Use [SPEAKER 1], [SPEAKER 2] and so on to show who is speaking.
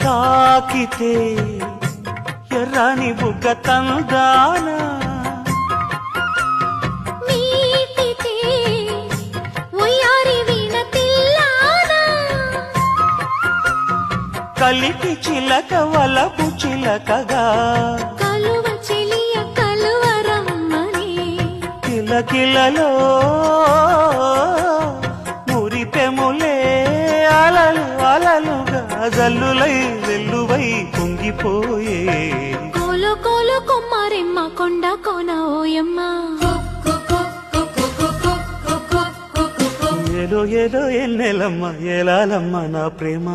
[SPEAKER 1] తాకితే ఎర్రని బుగ్గ తందానా
[SPEAKER 2] మీటితే ఉయ్యారి వీణ తిల్లానా
[SPEAKER 1] కలికి చిలక వలపు చిలకగా
[SPEAKER 2] కలువ చెలియ కలువరమ్మని
[SPEAKER 1] కిలకిలలో మురిపెములే అలలు అలలుగా జల్లులై వెల్లువై పొంగిపోయే
[SPEAKER 2] కోలో కోలో కొమ్మారెమ్మ కొండ కోన ఓయమ్మ
[SPEAKER 1] ఏలో ఏలో ఎన్నెలమ్మ ఏలాలమ్మ నా ప్రేమ